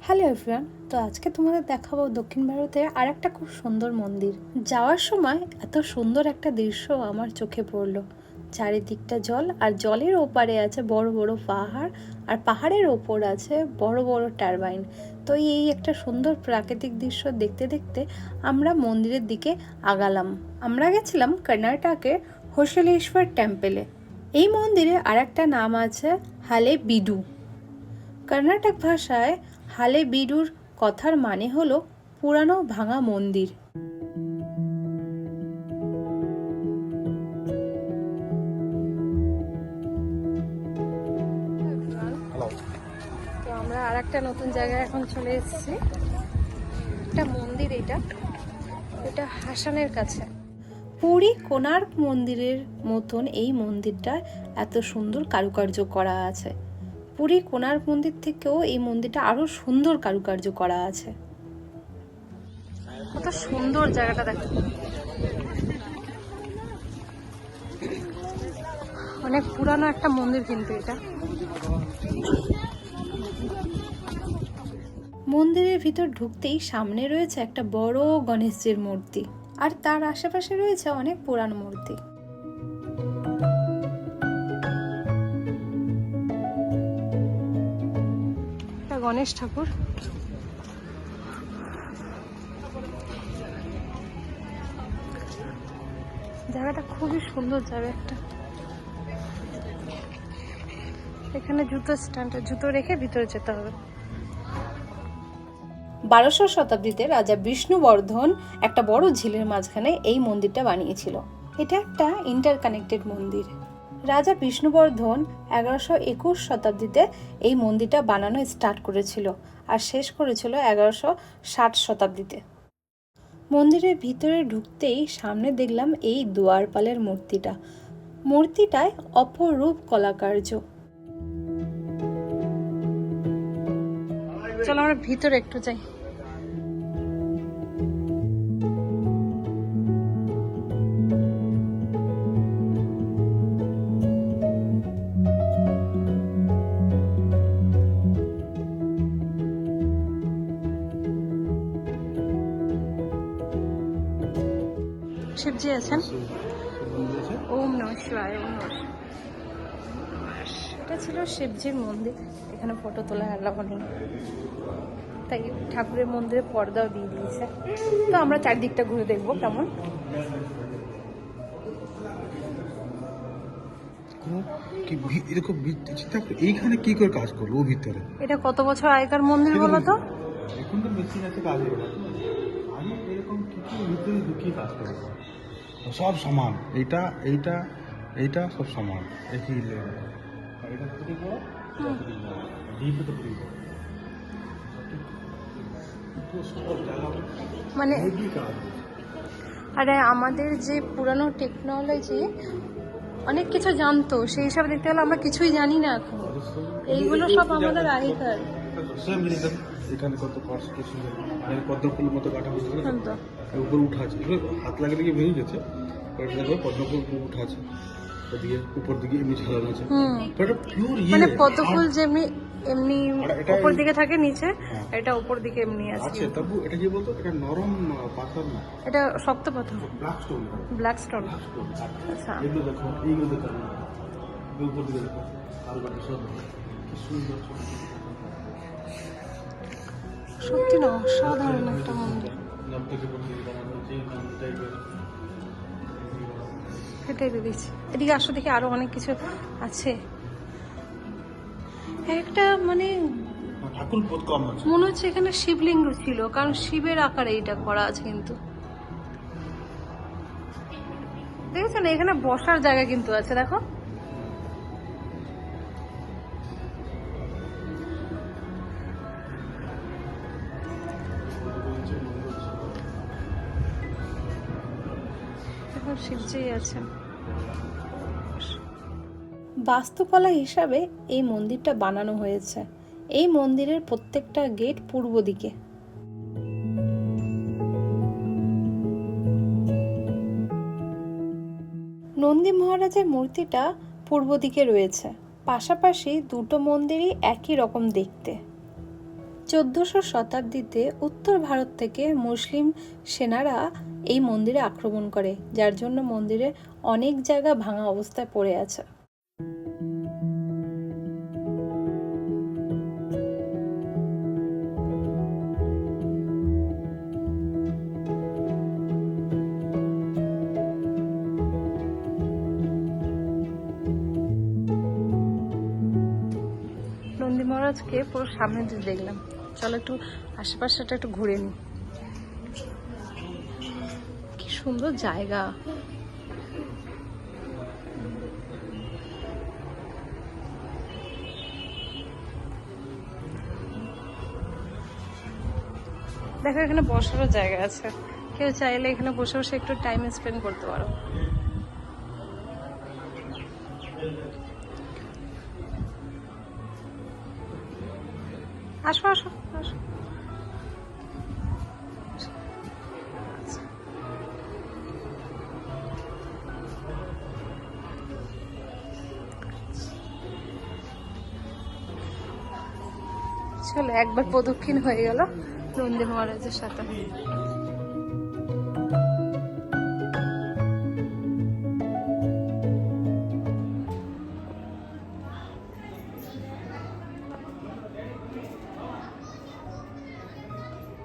Hello everyone, তো আজকে তোমাদের দেখাবো দক্ষিণ ভারতের আর একটা খুব সুন্দর মন্দির। যাওয়ার সময় এত সুন্দর একটা দৃশ্য আমার চোখে পড়লো। চারিদিকটা জল, আর জলের ওপারে আছে বড় বড় পাহাড়, আর পাহাড়ের ওপর আছে বড় বড় টারবাইন। তো এই একটা সুন্দর প্রাকৃতিক দৃশ্য দেখতে দেখতে আমরা মন্দিরের দিকে আগালাম। আমরা গেছিলাম কর্ণাটকের হোসলেশ্বর টেম্পলে। এই মন্দিরে আর একটা নাম আছে হালেবিডু। কর্ণাটক ভাষায় হালেবিডুর কথার মানে হলো পুরানো ভাঙা মন্দির। তো আমরা আর একটা নতুন জায়গায় এখন চলে এসেছি। একটা মন্দির, এটা হাসানের কাছে। পুরী কোণার্ক মন্দিরের মতন এই মন্দিরটা এত সুন্দর কারুকার্য করা আছে। পুরী কোণার্ক মন্দির থেকেও এই মন্দিরটা আরো সুন্দর কারুকার্য করা আছে। কত সুন্দর জায়গাটা দেখো, অনেক পুরানো একটা মন্দির কিন্তু এটা। মন্দিরের ভিতর ঢুকতেই সামনে রয়েছে একটা বড় গণেশজির মূর্তি, আর তার আশেপাশে রয়েছে অনেক পুরানো মূর্তি। গণেশ ঠাকুর, জায়গাটা খুবই সুন্দর জায়গাটা। এখানে জুতো স্ট্যান্ডে জুতো রেখে ভিতরে যেতে হবে। 1200 শতাব্দীতে রাজা বিষ্ণুবর্ধন একটা বড় ঝিলের মাঝখানে এই মন্দিরটা বানিয়েছিল। এটা একটা ইন্টারকানেক্টেড মন্দির। রাজা বিষ্ণুবর্ধন 1121 শতাব্দীতে এই মন্দিরটা বানানো স্টার্ট করেছিল, আর শেষ করেছিল 1160 শতাব্দীতে। মন্দিরের ভিতরে ঢুকতেই সামনে দেখলাম এই দুয়ারপালের মূর্তিটায় অপরূপ কলাকার্য। চলো আমরা ভিতরে একটু যাই। শিবজি আছেন। ওম নমঃ শিবায়, ওম নমঃ শিবায়। এটা ছিল শিবজির মন্দির। এখানে ফটো তোলা অ্যালাউ নেই, তাই ঠাকুরের মন্দিরে পর্দাও দিয়ে দিয়েছে। তো আমরা চারদিকটা ঘুরে দেখবো কেমন। এইখানে কি করে কাজ করলো ভিতরে? এটা কত বছর আগেকার মন্দির বলো তো? এখন তো মেশিন আছে কাজ করে, আমি এরকম কিছু ভিতরে ঢুকিয়ে কাজ করবো। সব সমান, এইটা এইটা এইটা সব সমান, একই লেভেল। আর এটা থেকে বড়, ডিপ তো ডিপ। মানে আরে আমাদের যে পুরানো টেকনোলজি অনেক কিছু জানতো, সেই হিসাবে দেখতে গেলে আমরা কিছুই জানি না এখন। এইগুলো সব আমাদের আগেকার। এখানে কত কষ্ট, কি সুন্দর পদ্মফুলের মতো কাটা বুঝতে উপর উঠা আছে, হাত লাগালে গিয়ে ভেঙে গেছে। পদ্মফুল উঠা আছে, ওদিকে উপর দিকে এমনি ঝালানো আছে। মানে পদ্মফুল যেমনি এমনি উপর দিকে থাকে নিচে, এটা উপর দিকে এমনি আছে। তবু এটা কি বলতো, এটা নরম পাথর না, এটা শক্ত পাথর, ব্ল্যাক স্টোন। Black stone. আচ্ছা, এগুলো দেখো, এইগুলো দেখো, উপর দিকে দেখো, আর বাকি সব কি সুন্দর। সত্যি না, অসাধারণ একটা মন্দির। এটাই দিয়েছি। এদিকে আসো, দেখি আরো অনেক কিছু আছে। একটা মানে মনে হচ্ছে এখানে শিবলিঙ্গ ছিল, কারণ শিবের আকারে এটা করা আছে। কিন্তু দেখেছেন এখানে বসার জায়গা কিন্তু আছে, দেখো। এখন শিবজি আছেন। বাস্তুকলা হিসাবে এই মন্দিরটা বানানো হয়েছে। এই মন্দিরের প্রত্যেকটা গেট পূর্ব দিকে। নন্দী মহারাজের মূর্তিটা পূর্ব দিকে রয়েছে। পাশাপাশি দুটো মন্দিরই একই রকম দেখতে। 1400 শতাব্দীতে উত্তর ভারত থেকে মুসলিম সেনারা এই মন্দিরে আক্রমণ করে, যার জন্য মন্দিরে অনেক জায়গা ভাঙা অবস্থায় পড়ে আছে। নন্দী মহারাজকে পুরো সামনে দিয়ে দেখলাম, চলো একটু আশেপাশটা একটু ঘুরে নি। কি সুন্দর জায়গা। দেখো এখানে বসারও জায়গা আছে, কেউ চাইলে এখানে বসে বসে একটু টাইম স্পেন্ড করতে পারো। আসো আসো আসো। চলো একবার প্রদক্ষিণ হয়ে গেল নন্দী মহারাজের সাথে।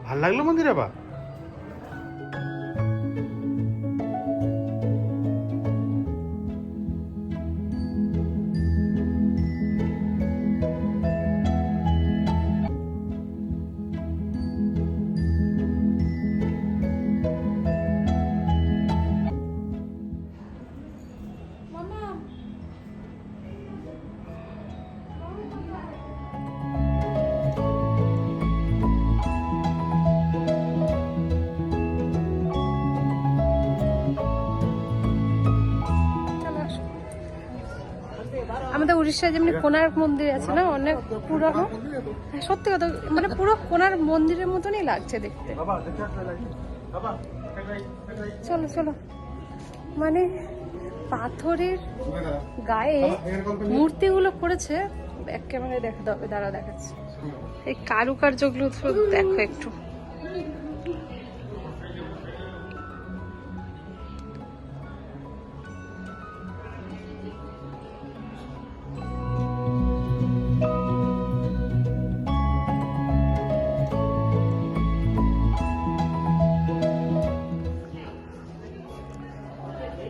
ভাল লাগলো মন্দির আবার? আমাদের উড়িষ্যায় যেমনি কোণার্ক মন্দির আছে না, অনেক পুরনো, সত্যি কথা মানে পুরো কোণার্ক মন্দিরের মতনই লাগছে দেখতে। চলো চলো, মানে পাথরের গায়ে মূর্তিগুলো করেছে, এক ক্যামেরায় দেখাতে হবে, দাঁড়া দেখাচ্ছে। এই কারুকার্যগুলো দেখো একটু।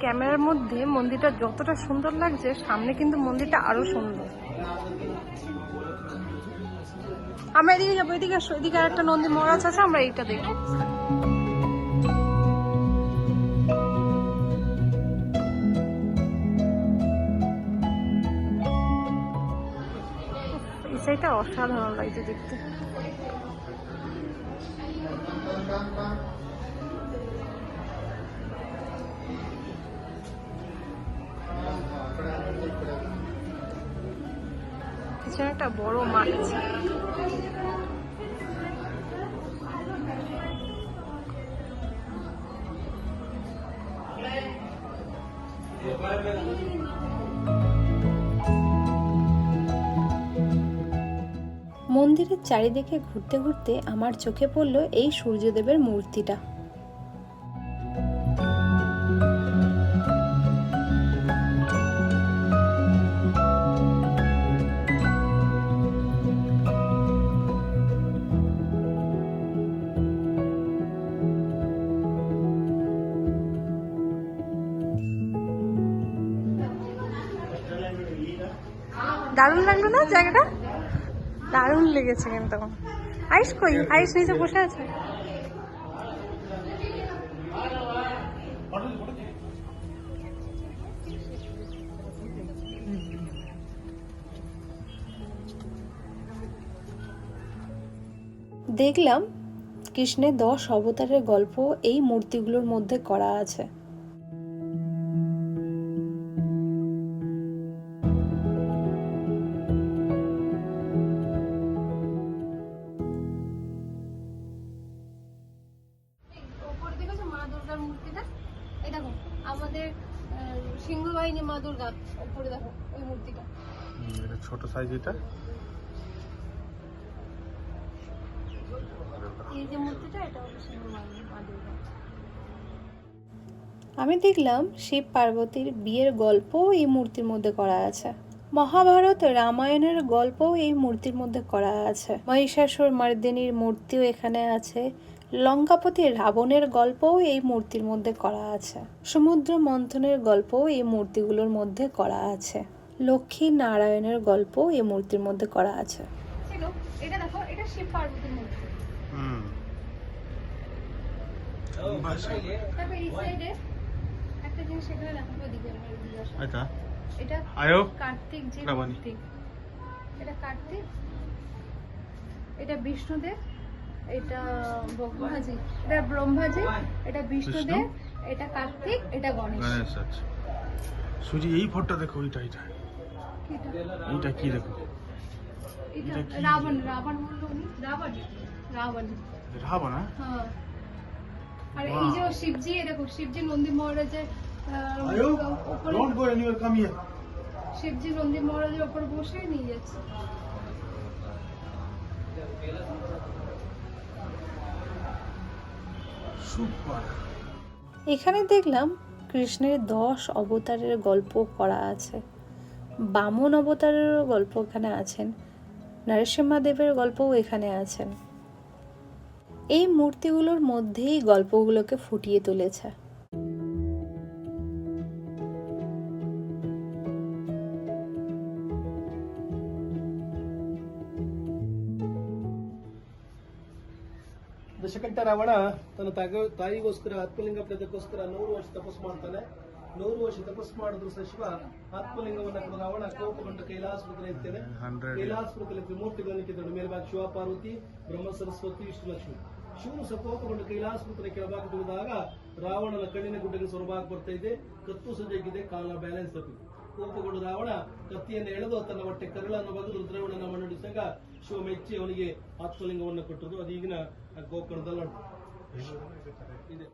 ক্যামেরার মধ্যে মন্দিরটা যতটা সুন্দর লাগছে, সামনে কিন্তু মন্দিরটা আরো সুন্দর। আমরা এদিকে যাবো, এদিকে আসো, এদিকে আর একটা নন্দী মহারাজ আছে, আমরা এইটা দেখবো। এই সাইডটা অসাধারণ লাগছে দেখতে। পিছনে একটা বড় মাঠ আছে। মন্দিরের চারিদিকে ঘুরতে ঘুরতে আমার চোখে পড়ল এই সূর্যদেবের মূর্তিটা। দারুণ লাগলো না জায়গাটা? দারুণ লেগেছে কিন্তু। আইস কই? আইস নিচে বসে আছে। দেখলাম কৃষ্ণের 10 অবতারের গল্প এই মূর্তিগুলোর মধ্যে করা আছে। আমাদের সিংহবাহিনী মা দুর্গা উপরে দেখো ওই মূর্তিটা। এটা ছোট সাইজ, এটা এই যে মূর্তিটা এটা হলো শিব মা দুর্গা। আমি দেখলাম শিব পার্বতীর বিয়ের গল্পও এই মূর্তির মধ্যে করা আছে। মহাভারত রামায়ণের গল্পও এই মূর্তির মধ্যে করা আছে। মহিষাসুর মর্দিনীর মূর্তিও এখানে আছে। লঙ্কাপতি রাবণের গল্পও এই মূর্তির মধ্যে করা আছে। সমুদ্র মন্থনের গল্পও এই মূর্তিগুলোর মধ্যে করা আছে। লক্ষ্মী নারায়ণের গল্পও এই মূর্তির মধ্যে করা আছে। এটা দেখো, এটা শিব পার্বতীর মূর্তি। তারপর এই সাইডে একটা জিনিস এখানে দেখাবো, দিকে আচ্ছা এটা আয়ো কার্তিক জি রাবণী। মূর্তি। এটা কার্তিক, এটা বিষ্ণুদেব, এটা ব্রহ্মাজি, এটা ব্রহ্মাজি, এটা বিষ্ণুদেব, এটা কার্তিক, এটা গণেশ। গণেশ। আচ্ছা সুজি এই ফটোটা দেখো, এইটা এইটা এইটা কি দেখো, এটা এটা কি? রাবণ। রাবণ বললো উনি, রাবণ রাবণ। রাবণ। হ্যাঁ, আর এই যে শিবজি, এই দেখো শিবজি নন্দী মহারাজের আয়ো উপরে, don't go anywhere, come here. শিবজি নন্দী মহারাজের উপর বসে নিয়ে যাচ্ছে। সুপার। এখানে দেখলাম কৃষ্ণের 10 অবতারের গল্প করা আছে। বামন অবতারেরও গল্প এখানে আছেন। নরসিংহদেবের গল্পও এখানে আছেন। এই মূর্তিগুলোর মধ্যেই গল্পগুলোকে ফুটিয়ে তুলেছে। ದಶಕಂಠ ರಾವಣ ತನ್ನ ತಾಯಿಗೋಸ್ಕರ ಆತ್ಮಲಿಂಗ ಪಡೆದಕ್ಕೋಸ್ಕರ 100 ವರ್ಷ ತಪಸ್ಸು ಮಾಡ್ತಾನೆ. 100 ವರ್ಷ ತಪಸ್ಸು ಮಾಡಿದ್ರು ಸಹ ಶಿವ ಆತ್ಮಲಿಂಗವನ್ನ ಕೊಡು. ರಾವಣ ಕೋಪಗೊಂಡ ಕೈಲಾಸಪುರದಲ್ಲಿ ಇರ್ತೇನೆ. ಕೈಲಾಸಪುರದಲ್ಲಿ ತ್ರಿಮೂರ್ತಿಗಳನ್ನು ಕಿತ್ತರು. ಮೇಲ್ಭಾಗ ಶಿವ ಪಾರ್ವತಿ, ಬ್ರಹ್ಮ ಸರಸ್ವತಿ, ವಿಷ್ಣು ಲಕ್ಷ್ಮಿ. ಶಿವನು ಸಹ ಕೋಪಗೊಂಡ ಕೈಲಾಸಪುರದ ಕೆಳಭಾಗ ತುಳಿದಾಗ ರಾವಣನ ಕಣ್ಣಿನ ಗುಡ್ಡಗೆ ಸ್ವರ್ಭಾಗ ಬರ್ತಾ ಇದೆ. ಕತ್ತು ಸಜ್ಜಾಗಿದೆ, ಕಾಲ ಬ್ಯಾಲೆನ್ಸ್ ತಪ್ಪಿದೆ. ಕೋಪಗೊಂಡ ರಾವಣ ಕತ್ತಿಯನ್ನು ಎಳೆದು ತನ್ನ ಹೊಟ್ಟೆ ಕರಳನ್ನು ಬಗೆದು ರುದ್ರವಣನ ಮಣ್ಣಡಿಸಿದಾಗ ಶಿವ ಮೆಚ್ಚಿ ಅವನಿಗೆ ಆತ್ಮಲಿಂಗವನ್ನು ಕೊಟ್ಟರು. ಅದು ಈಗಿನ ಗೋಕರ್ಣದಲ್ಲಿ ಇದೆ.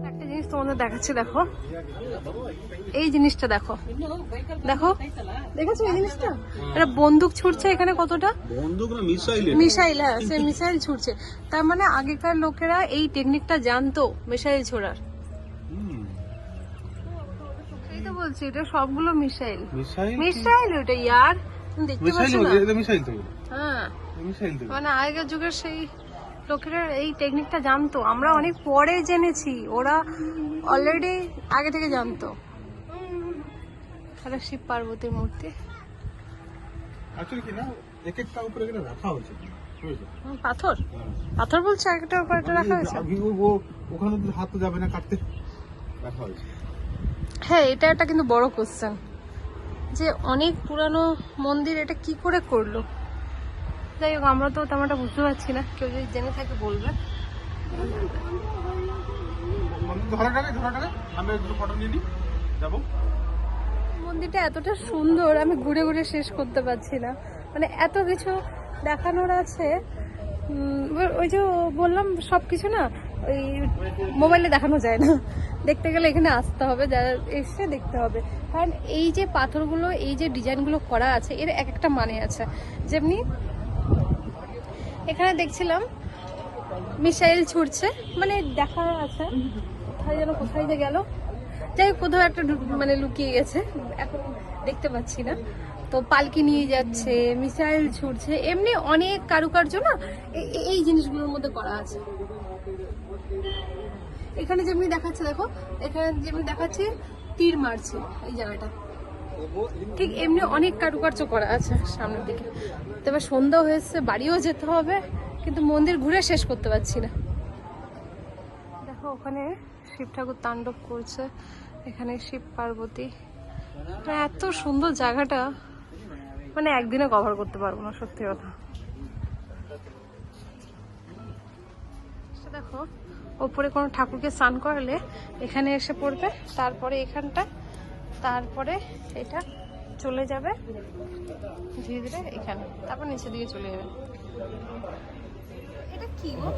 একটা জিনিস তোমাদের দেখাচ্ছি, দেখো এই জিনিসটা, দেখো দেখো, দেখেছো এই জিনিসটা? এটা বন্দুক ছুটছে এখানে, কতটা বন্দুক না মিসাইল, মিসাইল। হ্যাঁ, সে মিসাইল ছুটছে। তার মানে আগেকার লোকেরা এই টেকনিকটা জানতো মিসাইল ছোড়ার। এই তো বলছি, এটা সবগুলো মিসাইল। মিসাইল মিসাইল ওটা ইয়ার, তুমি দেখতে পাচ্ছ না? এটা মিসাইল তো, হ্যাঁ, মিসাইল তো। মানে আগেকার যুগের সেই লোকেরা এই টেকনিকটা জানতো। আমরা অনেক পরে জেনেছি, ওরা অলরেডি আগে থেকে জানতো। তাহলে শিব পার্বতীর মূর্তি, আসলে কি না, এক একটা উপরে এখানে রাখা হয়েছে, বুঝেছো? পাথর পাথর বলছে, একটা উপর একটা রাখা হয়েছে। ওখানে তো হাত তো যাবে না কাটতে, রাখা হয়েছে। হ্যাঁ, এটা একটা কিন্তু বড় কোশ্চেন, যে অনেক পুরানো মন্দির এটা কি করে করলো। যাই হোক, আমরা তো তেমনটা বুঝতে পারছি না, কেউ যদি জেনে থাকে বলবে। ধরাটাকে আমি একটু ফটো নিয়ে নিই, যাবো। মন্দিরটা এতটা সুন্দর, আমি ঘুরে ঘুরে শেষ করতে পারছি না, মানে এত কিছু দেখানোর আছে। ওই যে বললাম, সবকিছু না ওই মোবাইলে দেখানো যায় না, দেখতে গেলে এখানে আসতে হবে, যারা এসে দেখতে হবে। কারণ এই যে পাথরগুলো, এই যে ডিজাইনগুলো করা আছে, এর এক একটা মানে আছে। যেমনি এখানে দেখছিলাম মিসাইল ছুটছে, মানে দেখা আছে কোথায় যেন, কোথায় যে গেল, যাই হোক কোথাও একটা মানে লুকিয়ে গেছে, এখন দেখতে পাচ্ছি না। তো পালকি নিয়ে যাচ্ছে, মিসাইল ছুটছে, এমনি অনেক কারুকার্য না এই জিনিসগুলোর মধ্যে করা আছে। এখানে যেমনি দেখাচ্ছে, দেখো এখানে যেমনি দেখাচ্ছে তীর মারছে এই জায়গাটা, ঠিক এমনি অনেক কারুকার্য করা আছে সামনের দিকে। তবে সন্ধ্যা হয়েছে, বাড়িও যেতে হবে, কিন্তু মন্দির ঘুরে শেষ করতে পারছি না। দেখো ওখানে শিব ঠাকুর তাণ্ডব করছে, এখানে শিব পার্বতী। এত সুন্দর জায়গাটা, মানে একদিনে কভার করতে পারবো না, সত্যি কথা। দেখো ওপরে কোনো ঠাকুরকে স্নান করালে এখানে এসে পড়বে, তারপরে এখানটা, তারপরে এটা চলে যাবে ধীরে ধীরে এখানে, তারপর নিচের দিকে চলে যাবে। এটা কি গো?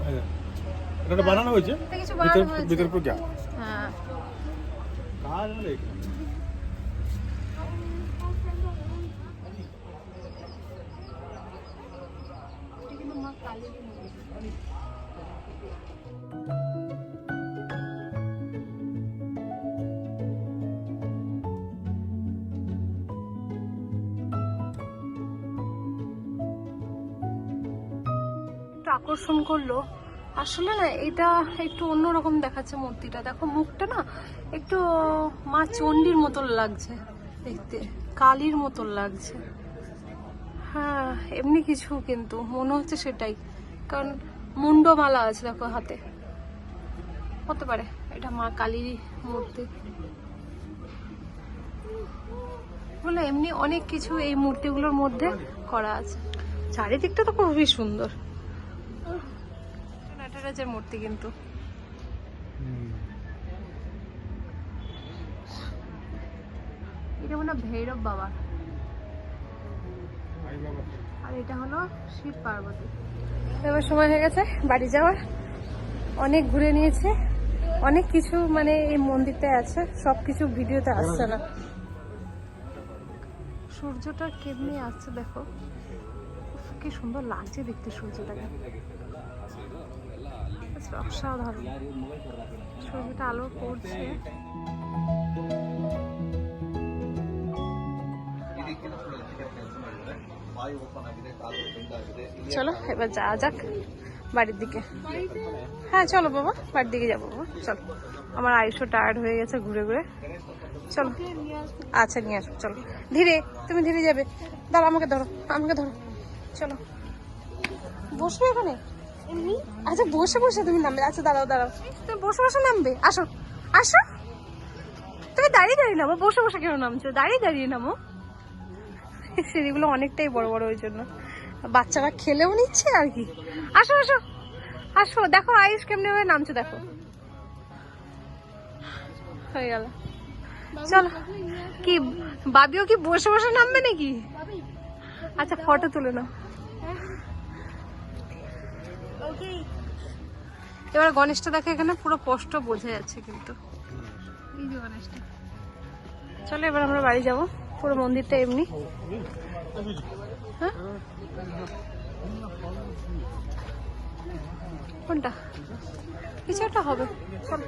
এটা বানানো হয়েছে, এটা কিছু বানানো হয়েছে। ভিতর পূজা। হ্যাঁ, কাজ হলো এখানে। একটু আকর্ষণ করলো আসলে না, এটা একটু অন্যরকম দেখাচ্ছে মূর্তিটা। দেখো মুখটা না একটু মা চণ্ডীর মতন লাগছে দেখতে, কালীর মতন লাগছে। হ্যাঁ এমনি কিছু, কিন্তু মনে হচ্ছে সেটাই, কারণ মুন্ডমালা আছে দেখো হাতে, হতে পারে এটা মা কালীরই মূর্তি বলে। এমনি অনেক কিছু এই মূর্তিগুলোর মধ্যে করা আছে। চারিদিকটা তো খুবই সুন্দর। নটরাজের মূর্তি কিন্তু এটা মনে হয় ভৈরব বাবা, আর এটা হলো শিব পার্বতী। এবার সময় হয়ে গেছে বাড়ি যাওয়ার। অনেক ঘুরে নিয়েছে, অনেক কিছু মানে এই মন্দিরটায় আছে, সবকিছু ভিডিওতে আসছে না। সূর্যটা কেমনি আসছে দেখো, উফ, কি সুন্দর লাগছে দেখতে সূর্যটাকে, অসাধারণ। সূর্যটা আলো পড়ছে। চলো এবার যাওয়া যাক বাড়ির দিকে। হ্যাঁ চলো বাবা, বাড়ির দিকে যাবো বাবা, চলো। আমার আয়ুষও টায়ার্ড হয়ে গেছে ঘুরে ঘুরে। চলো আচ্ছা নিয়ে আসবো, চলো ধীরে, তুমি ধীরে যাবে। দাঁড়া, আমাকে ধরো, আমাকে ধরো, চলো। বসবে এখানে? আচ্ছা বসে বসে তুমি নামবে? আচ্ছা দাঁড়াও দাঁড়াও, তুমি বসে বসে নামবে? আসো আসো, তুমি দাঁড়িয়ে দাঁড়িয়ে নামো, বসে বসে কেন নামছো? দাঁড়িয়ে দাঁড়িয়ে নামো। সিঁড়িগুলো অনেকটাই বড় বড়, ওই জন্য বাচ্চারা খেলেও নিচ্ছে আর কি। আসো আসো আসো, দেখো আয়ুষ কেমনি ভাবে নামছো, দেখো হয়ে গেল। চলো, কি বাবিও কি বসে বসে নামবে নাকি? আচ্ছা ফটো তুলে নাও। এবার গণেশটা দেখো, এখানে পুরো স্পষ্ট বোঝা যাচ্ছে কিন্তু, এই যে গণেশটা। চলো এবার আমরা বাড়ি যাব। পুরো মন্দিরটা এমনি। হ্যাঁ কোনটা? কিছু একটা হবে। চলো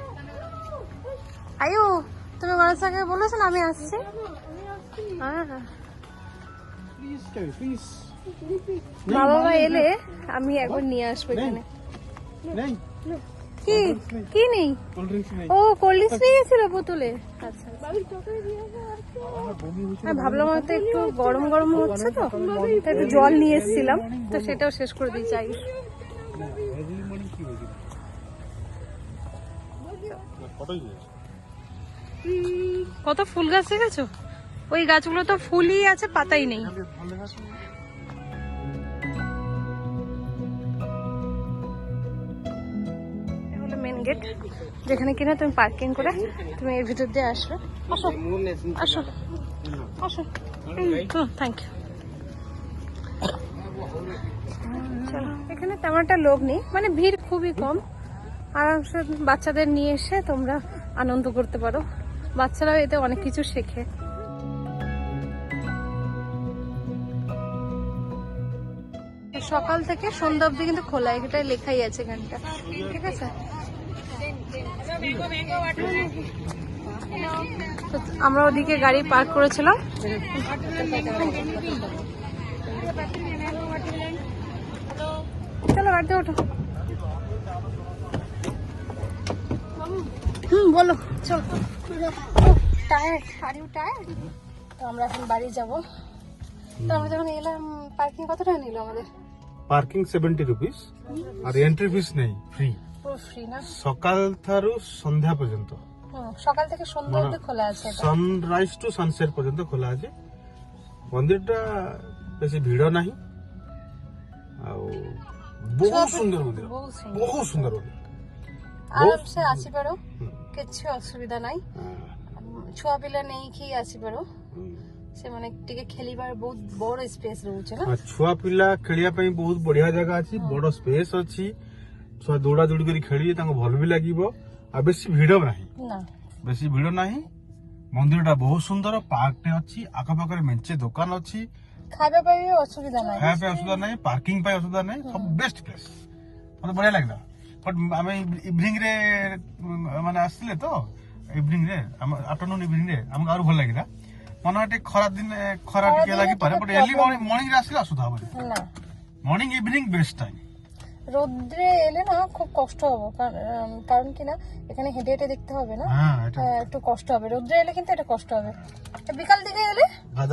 আয়ু, তুমি গণেশকে বলেছো না আমি আসছি? হ্যাঁ হ্যাঁ, বাবা এলে আমি একবার নিয়ে আসবো এখানে। কি কি নেই? ও কোল্ড ড্রিঙ্কস নিয়ে গেছিল বোতলে। আচ্ছা হ্যাঁ, ভাবলাম হয়তো একটু গরম গরম হচ্ছে তো, একটু জল নিয়ে এসেছিলাম, তো সেটাও শেষ করে দিই চাই। কত ফুল গাছ দেখেছো? ওই গাছগুলো তো ফুলই আছে, পাতাই নেই। মেন গেট, যেখানে কিনা তুমি পার্কিং করে তুমি এর ভিতর দিয়ে আসবে। আসো আসো আসো, থ্যাংক ইউ। চলো, এখানে তেমন একটা লোক নেই, মানে ভিড় খুবই কম। আরামসে বাচ্চাদের নিয়ে এসে তোমরা আনন্দ করতে পারো, বাচ্চারাও এতে অনেক কিছু শেখে। সকাল থেকে সন্ধ্যা অবধি কিন্তু খোলা, এটা লেখাই আছে এখানটা, ঠিক আছে। তো আমরা ওদিকে গাড়ি পার্ক করেছিলাম। চলো গাড়িতে ওঠো। বলো, চলো। Tired, are you tired? তো আমরা এখন বাড়ি যাবো। তো আমরা যখন এলাম, পার্কিং কত টাকা নিল আমাদের? পার্কিং 70 রুপিস, আর এন্ট্রি ফিস নেই, ফ্রি। পুরো ফ্রি না? সকাল থারু সন্ধ্যা পর্যন্ত, সকাল থেকে সন্ধ্যা অবধি খোলা আছে। সনরাইজ টু সনসেট পর্যন্ত খোলা আছে। মন্দিরটা বেশি ভিড় ନାହିଁ, ଆଉ ବହୁତ ସୁନ୍ଦର ମନ୍ଦିର, ବହୁତ ସୁନ୍ଦର ମନ୍ଦିର। ଆରାମସେ ଆସିପାର, କିଛି ଅସୁବିଧା ନାହିଁ। ଛୁଆ ପିଲା ନେଇକି ଆସିପାର, ସେମାନେ ଟିକେ ଖେଳିବାର ବହୁତ ବଡ ସ୍ପେସ ରହୁଛି ନା। ଛୁଆ ପିଲା ଖେଳିବା ପାଇଁ ବହୁତ ବଢିଆ ଜାଗା ଅଛି, ବଡ ସ୍ପେସ ଅଛି। ଛୁଆ ଦୌଡା ଦୌଡି କରି ଖେଳିବେ, ତାଙ୍କୁ ଭଲ ବି ଲାଗିବ। ଆଉ ବେଶୀ ଭିଡ ନାହିଁ, ବେଶୀ ଭିଡ ନାହିଁ। ମନ୍ଦିରଟା ବହୁତ ସୁନ୍ଦର, ପାର୍କଟେ ଅଛି, ଆଖପାଖରେ ମେଞ୍ଚେ ଦୋକାନ ଅଛି, খাଇବା পাইবে অসুবিধা নাই ଖାଇବା ପାଇଁ ଅସୁବିଧା ନାହିଁ ପାର୍କିଂ ପାଇଁ ଅସୁବିଧା ନାହିଁ ସବୁ ବେଷ୍ଟ ପ୍ଲେସ୍ ମତେ ବଢିଆ ଲାଗିଲା ବଟ୍ ଆମେ ଇଭିନିଂରେ ମାନେ ଆସିଥିଲେ ତ ଇଭିନିଂରେ ଆମ ଆଫ୍ଟରନୁନ୍ ଇଭିନିଂରେ ଆମକୁ ଆହୁରି ଭଲ ଲାଗିଲା ମନେ ଟିକେ ଖରା ଦିନେ ଖରା ଟିକେ ଲାଗିପାରେ ବଟ୍ ଏର୍ଲି ମର୍ଣ୍ଣିଂରେ ଆସିଲେ ଅସୁବିଧା ହବନି না মর্নিং ইভিনিং বেস্ট টাইম রোদ্রে এলে না খুব কষ্ট হবে কারণ কি না এখানে হেঁটে হেঁটে দেখতে হবে না হ্যাঁ এটা একটু কষ্ট হবে রোদ্রে এলে কিন্তু এটা কষ্ট হবে বিকাল দিকে এলে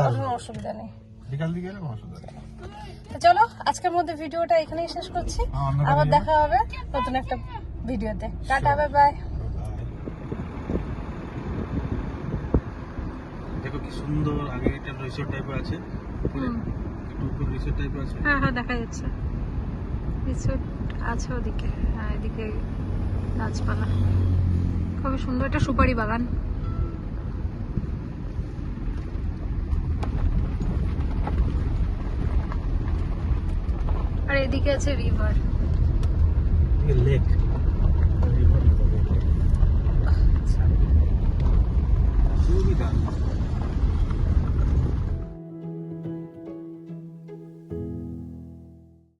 কোনো অসুবিধা নেই বিকাল দিকে এলে কোনো অসুবিধা নেই তো চলো আজকের মধ্যে ভিডিওটা এখানেই শেষ করছি আবার দেখা হবে নতুন একটা ভিডিওতে টাটা বাই বাই দেখো কি সুন্দর আগে এটা রিসোর্ট টাইপের আছে উপরে একটু উপরে রিসোর্ট টাইপের আছে হ্যাঁ হ্যাঁ দেখা যাচ্ছে রিসোর্ট আছে ওদিকে হ্যাঁ এদিকে গাছপালা খুবই সুন্দর একটা সুপারি বাগান আর এদিকে আছে রিভার লেক